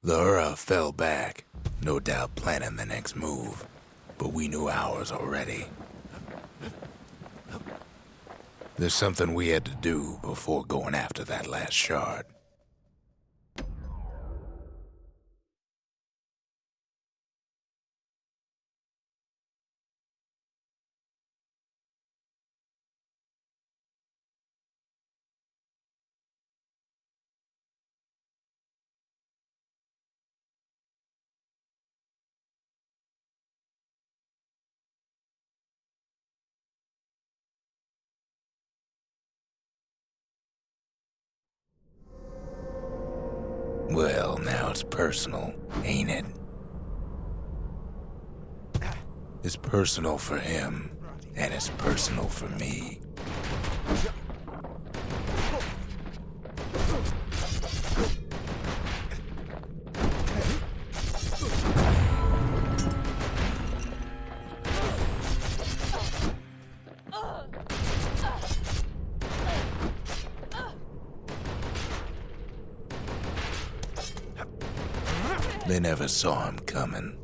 The Ura fell back, no doubt planning the next move, but we knew ours already. There's something we had to do before going after that last shard. Well, now it's personal, ain't it? It's personal for him, and it's personal for me. They never saw him coming.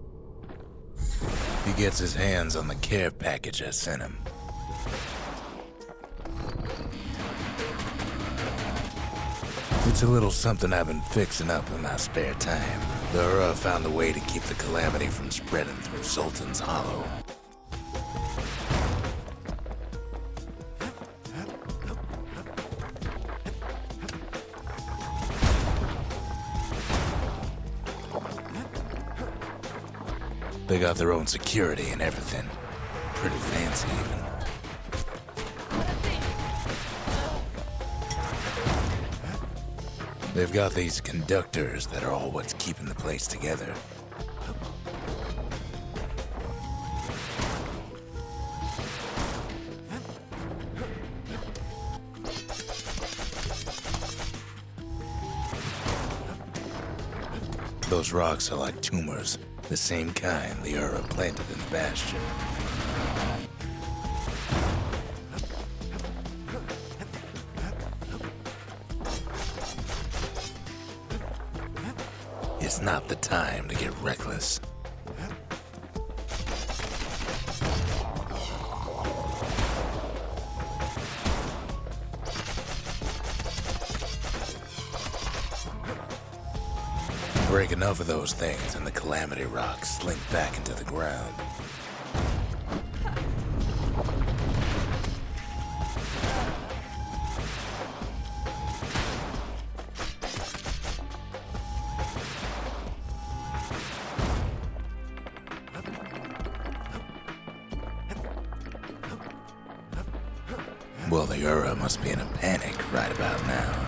He gets his hands on the care package I sent him. It's a little something I've been fixing up in my spare time. The Ura found a way to keep the calamity from spreading through Sultan's Hollow. They got their own security and everything. Pretty fancy even. They've got these conductors that are all what's keeping the place together. Those rocks are like tumors, the same kind the Ura planted in the bastion. It's not the time to get reckless. Break enough of those things and the calamity rocks slink back into the ground. Well, the Ura must be in a panic right about now.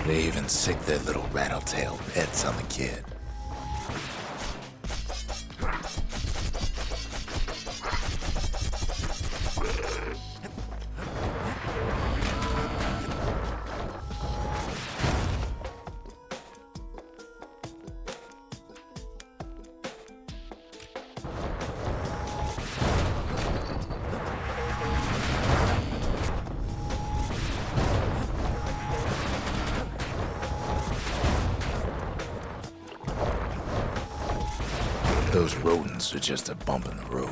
They even sick their little rattletail pets on the kid. Those rodents are just a bump in the road.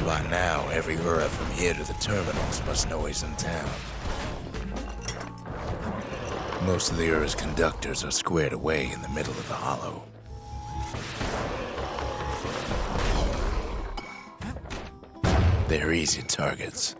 By now, every Ura from here to the terminals must know he's in town. Most of the Ura's conductors are squared away in the middle of the hollow. They're easy targets.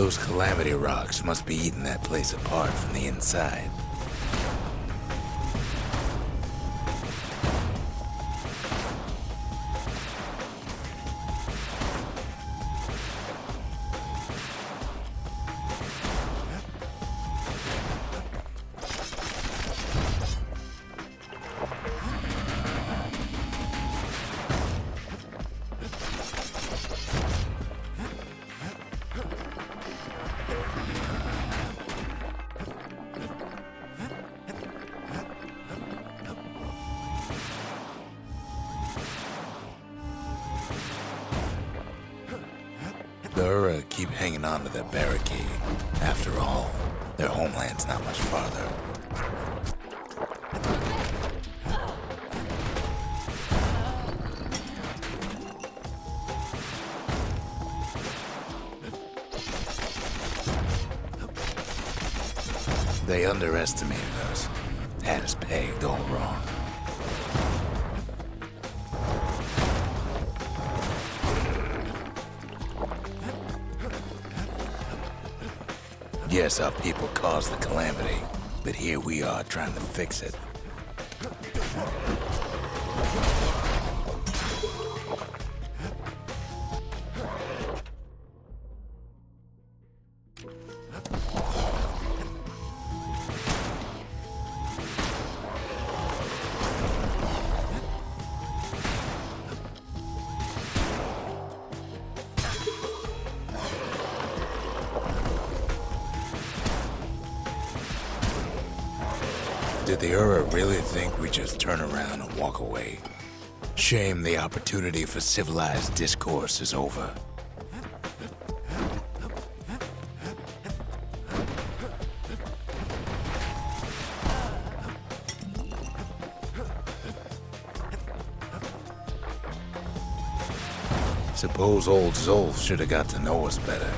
Those calamity rocks must be eating that place apart from the inside. The Ura keep hanging on to their barricade. After all, their homeland's not much farther. They underestimated us. Had us pegged all wrong. Yes, our people caused the calamity, but here we are trying to fix it. Did the Ura really think we just turn around and walk away? Shame the opportunity for civilized discourse is over. Suppose old Zolf should have got to know us better.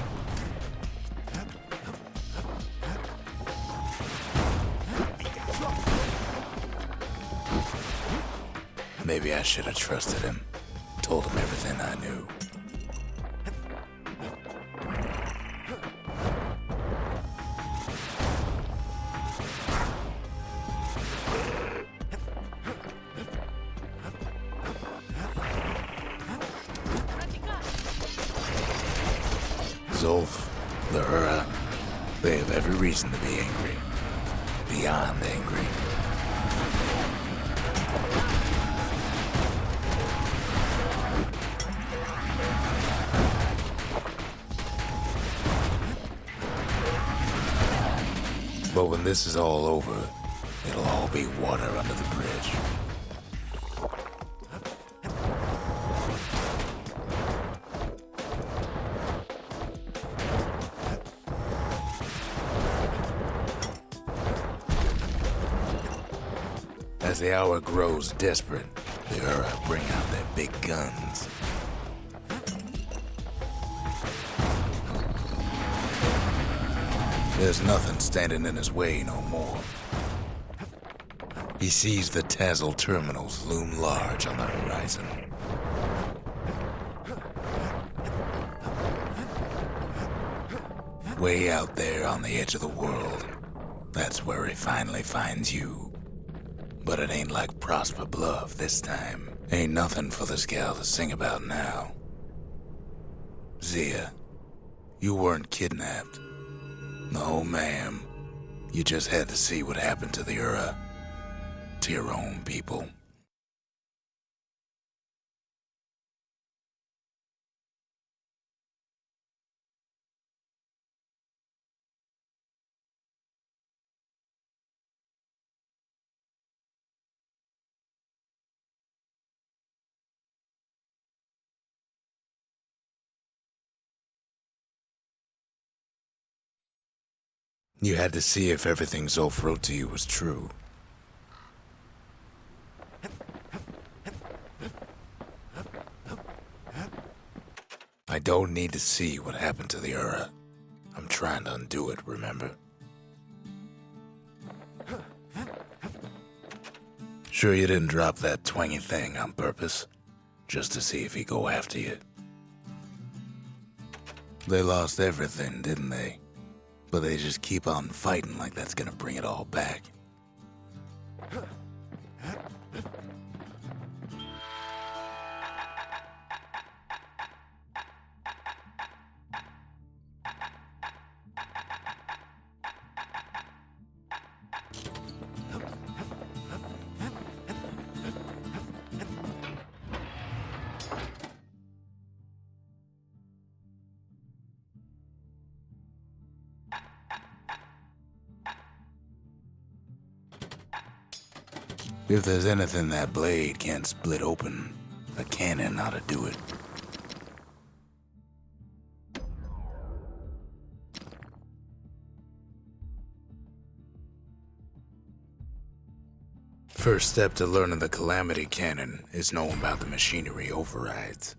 Maybe I should have trusted him. Told him everything I knew. Zolf, the Ura, they have every reason to be angry. Beyond angry. But when this is all over, it'll all be water under the bridge. As the hour grows desperate, the Ura bring out their big guns. There's nothing standing in his way no more. He sees the Tazzle terminals loom large on the horizon. Way out there on the edge of the world, that's where he finally finds you. But it ain't like Prosper Bluff this time. Ain't nothing for this gal to sing about now. Zia, you weren't kidnapped. No, ma'am. You just had to see what happened to the Ura. To your own people. You had to see if everything Zolf wrote to you was true. I don't need to see what happened to the Ura. I'm trying to undo it, remember? Sure you didn't drop that twangy thing on purpose? Just to see if he'd go after you? They lost everything, didn't they? But they just keep on fighting like that's gonna bring it all back. If there's anything that blade can't split open, a cannon ought to do it. First step to learning the Calamity Cannon is knowing about the machinery overrides.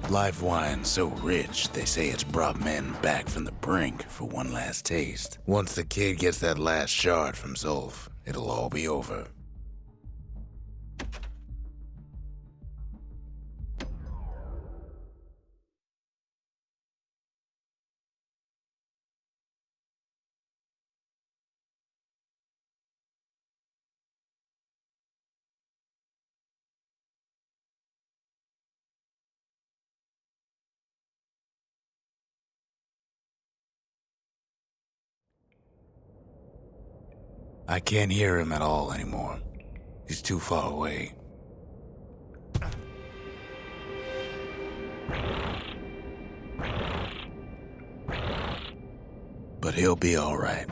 Life wine's so rich, they say it's brought men back from the brink for one last taste. Once the kid gets that last shard from Zolf, it'll all be over. I can't hear him at all anymore. He's too far away. But he'll be all right.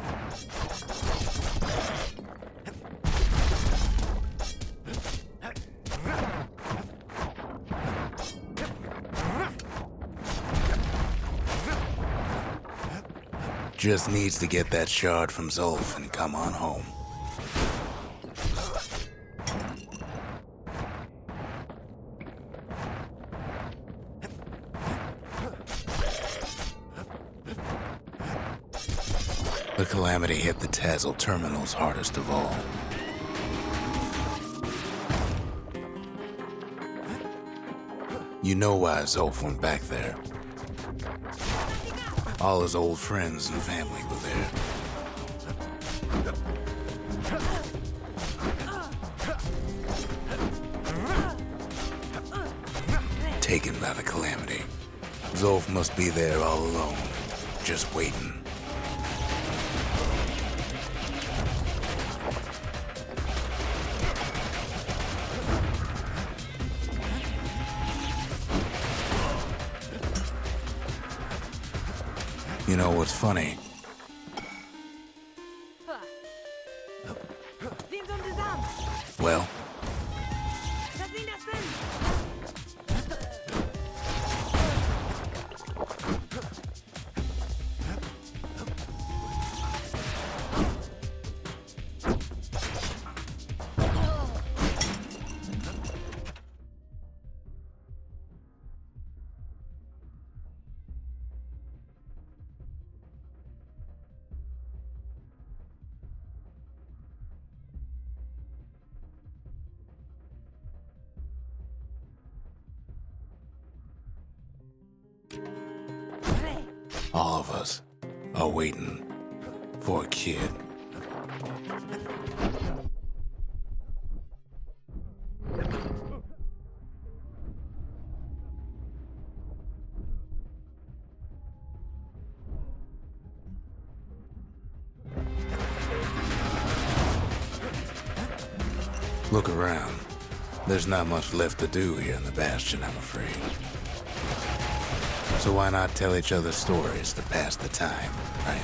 Just needs to get that shard from Zolf and come on home. The Calamity hit the Tazzle terminals hardest of all. You know why Zolf went back there. All his old friends and family were there. Taken by the Calamity. Zolf must be there all alone, just waiting. You know what's funny? Well? All of us are waiting for a kid. Look around. There's not much left to do here in the Bastion, I'm afraid. So why not tell each other stories to pass the time, right?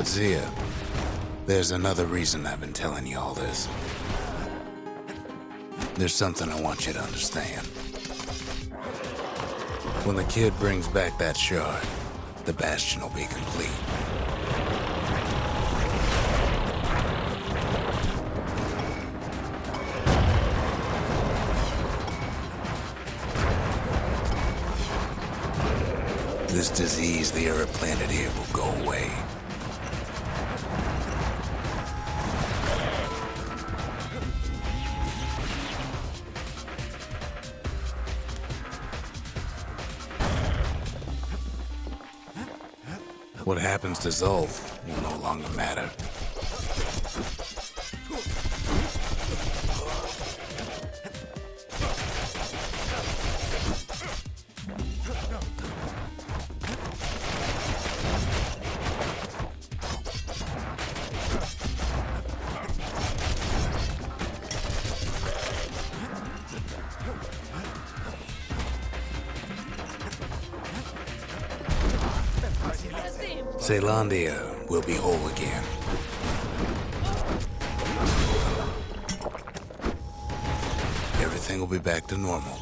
But Zia, there's another reason I've been telling you all this. There's something I want you to understand. When the kid brings back that shard, the Bastion will be complete. This disease the Arab planted here will go away. What happens to Zulf will no longer matter. Zealandia will be whole again. Everything will be back to normal.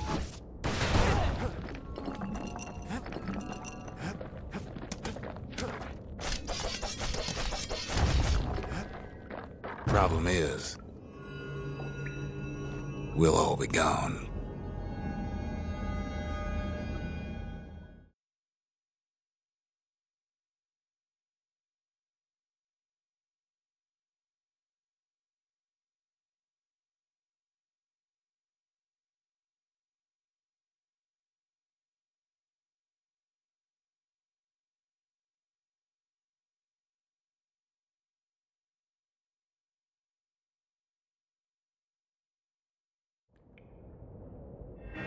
Problem is, we'll all be gone.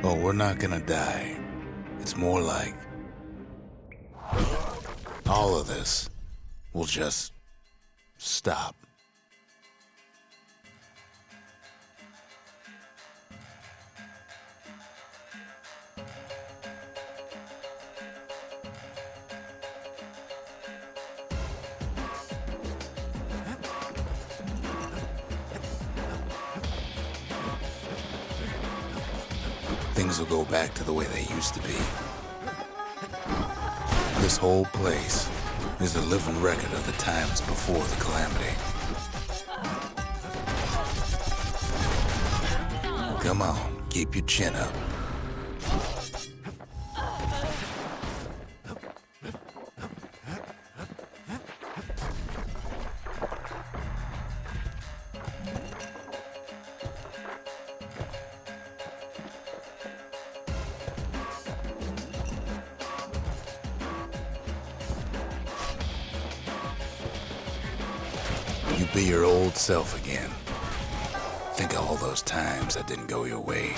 Oh, we're not gonna die. It's more like all of this will just stop. Things will go back to the way they used to be. This whole place is a living record of the times before the calamity. Come on, keep your chin up. You be your old self again. Think of all those times that didn't go your way.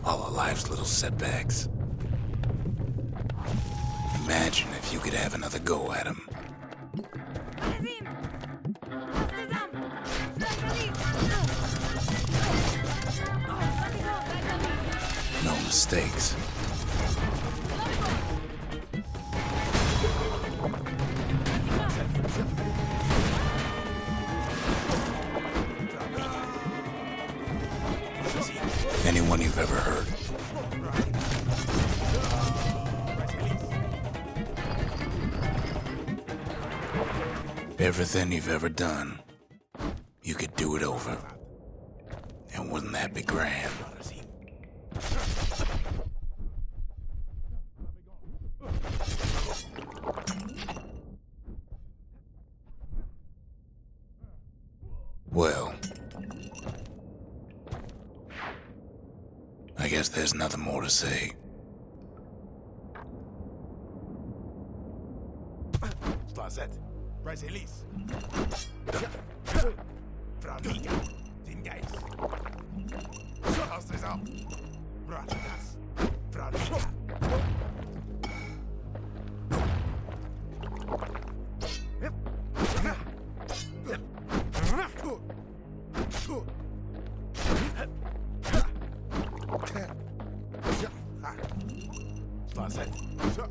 All of life's little setbacks. Imagine if you could have another go at them. No mistakes. Anyone you've ever hurt. Everything you've ever done, you could do it over. And wouldn't that be grand? Well, I guess there's nothing more to say. Slazet, Brasilis. Framiga, Dingais. Slazezam, Bratagas, Framiga. Slazet,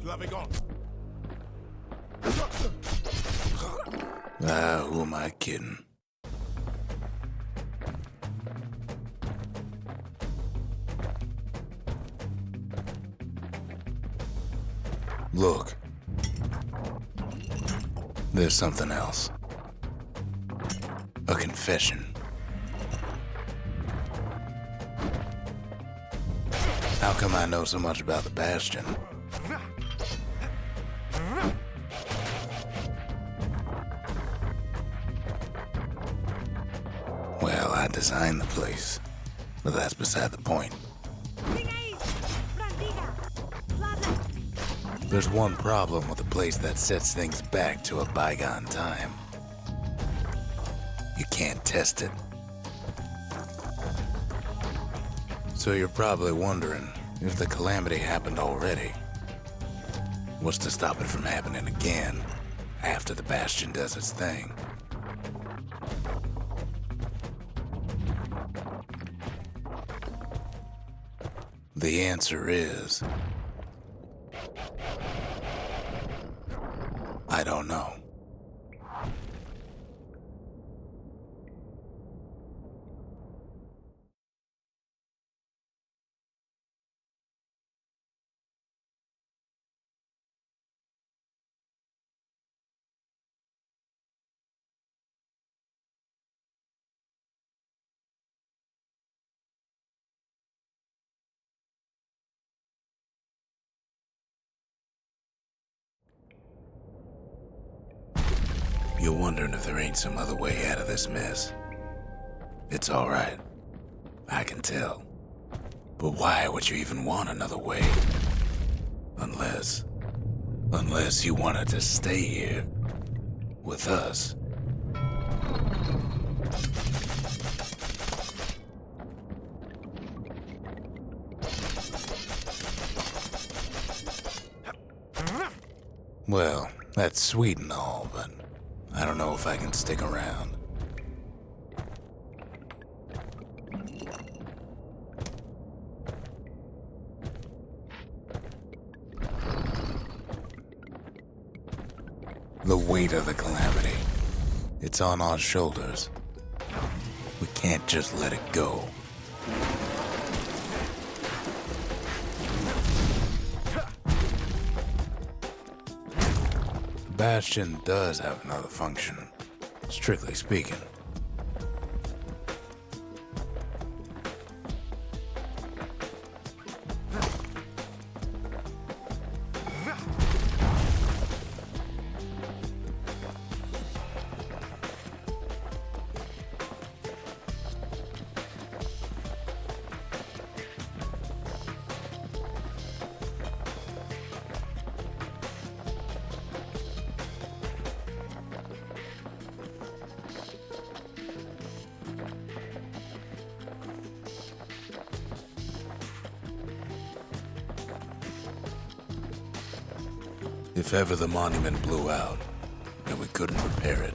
Lavigon. Who am I kidding? Look. There's something else. A confession. How come I know so much about the Bastion? Well, I designed the place, but that's beside the point. There's one problem with a place that sets things back to a bygone time. You can't test it. So you're probably wondering if the calamity happened already. What's to stop it from happening again after the Bastion does its thing? The answer is... I don't know. You're wondering if there ain't some other way out of this mess. It's all right. I can tell. But why would you even want another way? Unless you wanted to stay here with us. Well, that's sweet and all, but I don't know if I can stick around. The weight of the calamity. It's on our shoulders. We can't just let it go. The Bastion does have another function, strictly speaking. If ever the monument blew out and we couldn't repair it,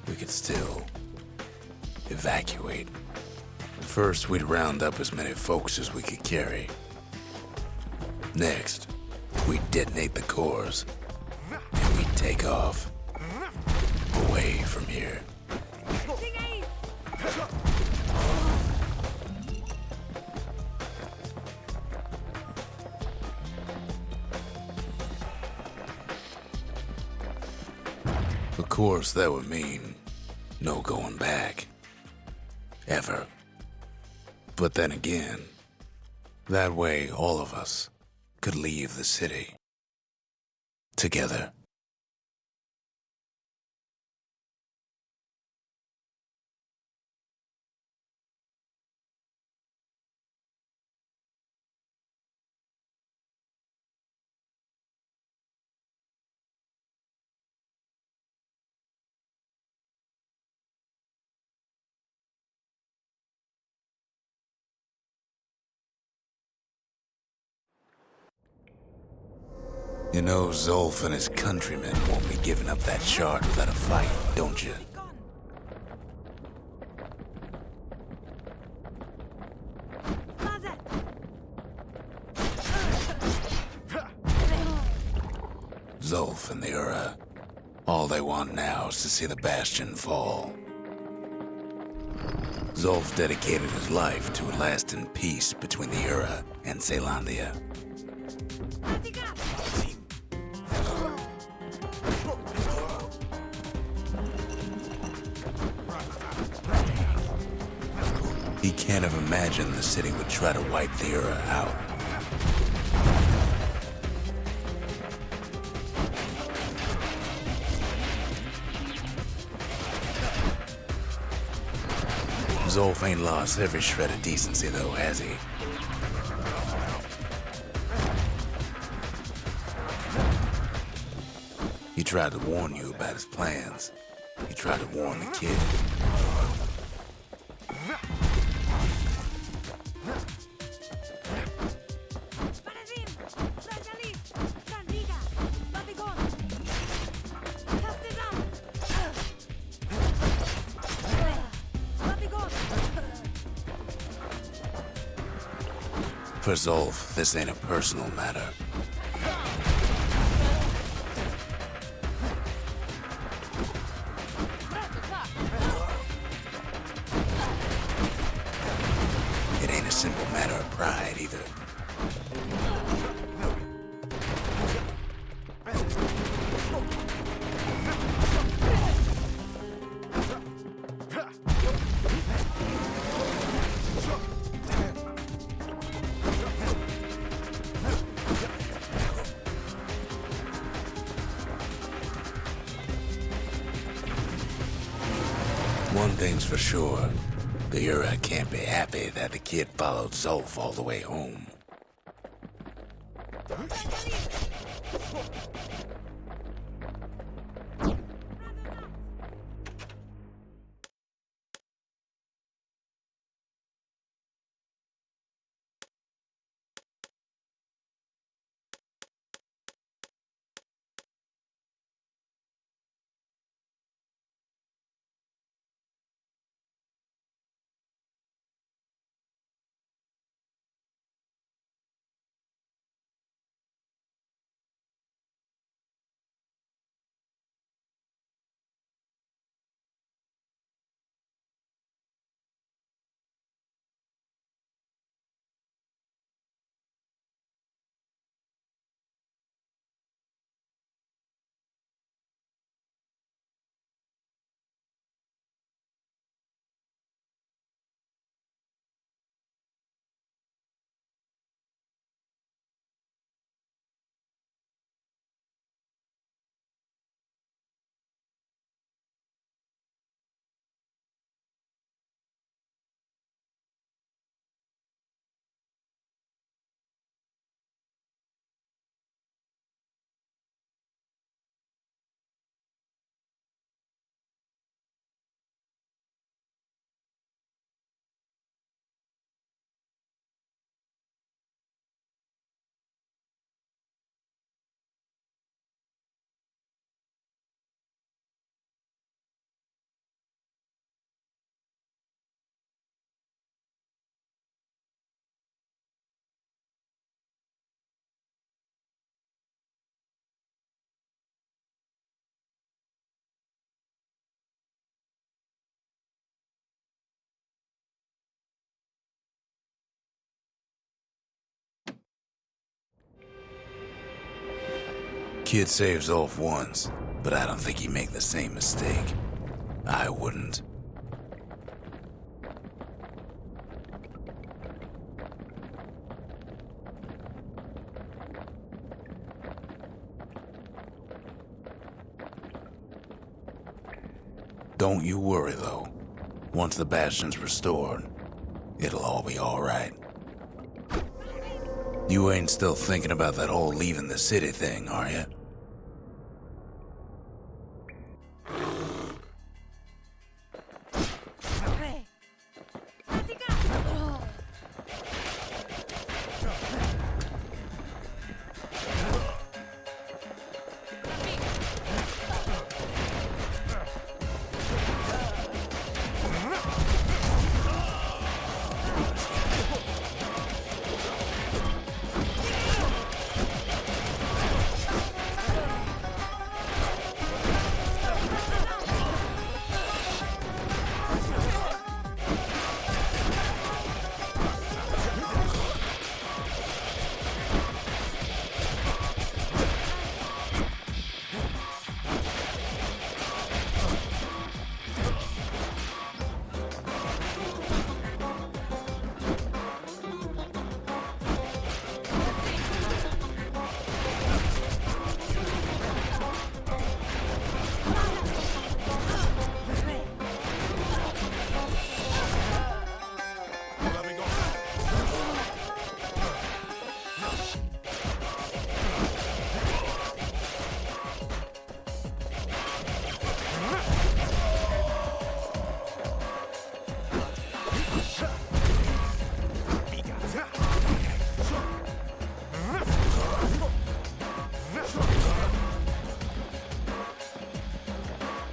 we could still evacuate. First, we'd round up as many folks as we could carry. Next, we'd detonate the cores, and we'd take off away from here. Of course, that would mean no going back. Ever. But then again, that way all of us could leave the city together. You know Zolf and his countrymen won't be giving up that shard without a fight, don't you? Zolf and the Ura, all they want now is to see the Bastion fall. Zolf dedicated his life to a lasting peace between the Ura and Zealandia. He can't have imagined the city would try to wipe the Ura out. Zolf ain't lost every shred of decency though, has he? He tried to warn you about his plans. He tried to warn the kid. For Zolf, this ain't a personal matter. It ain't a simple matter of pride either. One thing's for sure, the Ura can't be happy that the kid followed Zolf all the way home. Kid saves Zolf once, but I don't think he'd make the same mistake. I wouldn't. Don't you worry, though. Once the Bastion's restored, it'll all be alright. You ain't still thinking about that whole leaving the city thing, are you?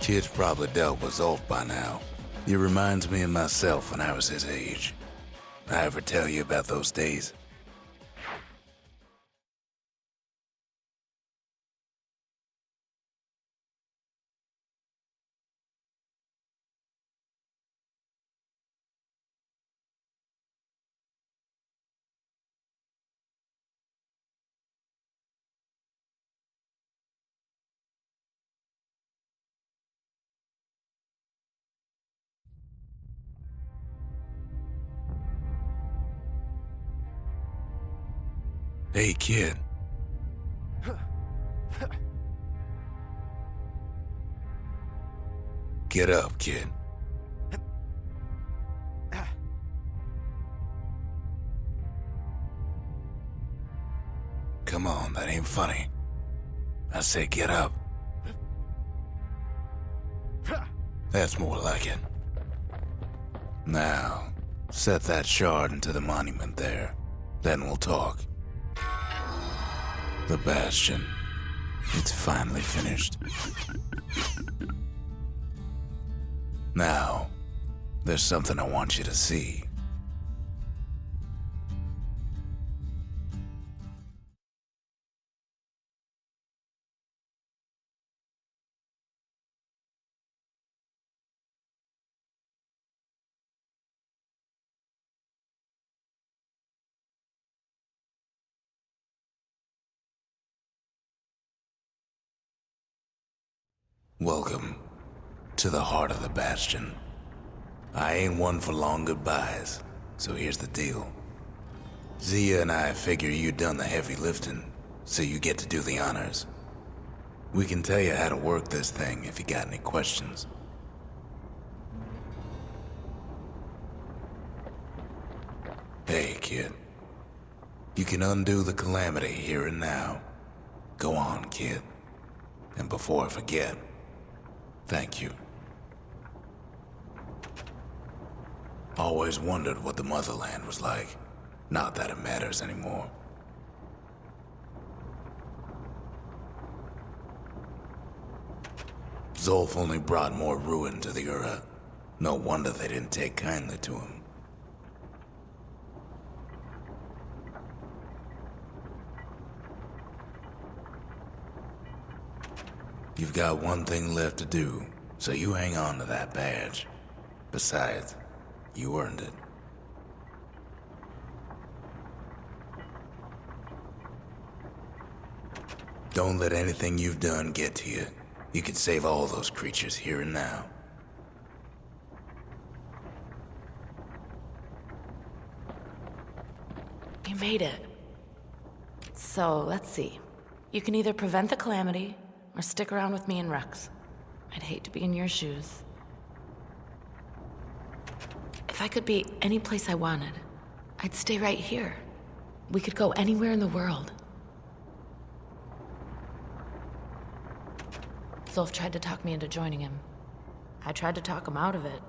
Kid's probably dealt with Zolf by now. He reminds me of myself when I was his age. I ever tell you about those days? Hey, kid. Get up, kid. Come on, that ain't funny. I say get up. That's more like it. Now, set that shard into the monument there. Then we'll talk. The Bastion. It's finally finished. Now, there's something I want you to see. Welcome to the heart of the Bastion. I ain't one for long goodbyes, so here's the deal. Zia and I figure you done the heavy lifting, so you get to do the honors. We can tell you how to work this thing if you got any questions. Hey, kid. You can undo the calamity here and now. Go on, kid. And before I forget, thank you. Always wondered what the motherland was like. Not that it matters anymore. Zolf only brought more ruin to the Ura. No wonder they didn't take kindly to him. You've got one thing left to do, so you hang on to that badge. Besides, you earned it. Don't let anything you've done get to you. You can save all those creatures here and now. You made it. So, let's see. You can either prevent the calamity, or stick around with me and Rex. I'd hate to be in your shoes. If I could be any place I wanted, I'd stay right here. We could go anywhere in the world. Zulf tried to talk me into joining him. I tried to talk him out of it.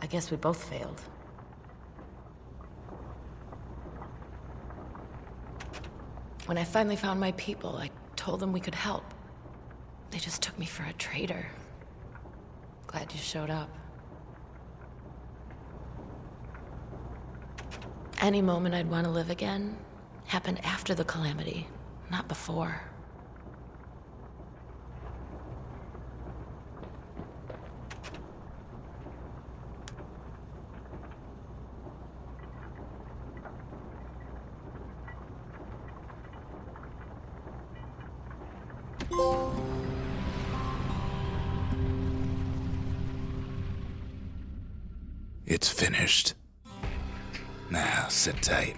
I guess we both failed. When I finally found my people, I told them we could help. They just took me for a traitor. Glad you showed up. Any moment I'd want to live again happened after the calamity, not before. It's finished. Now, sit tight.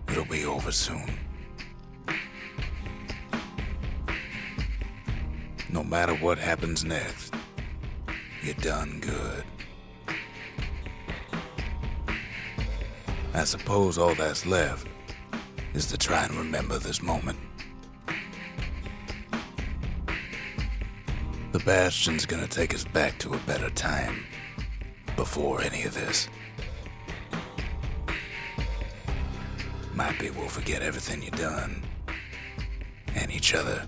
It'll be over soon. No matter what happens next, you're done good. I suppose all that's left is to try and remember this moment. The Bastion's gonna take us back to a better time before any of this. Might be we'll forget everything you've done and each other.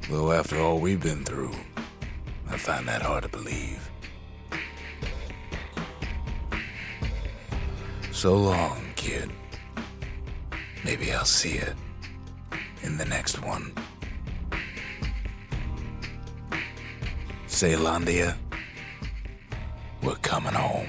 Though after all we've been through, I find that hard to believe. So long, kid. Maybe I'll see you in the next one. Ceylandia, we're coming home.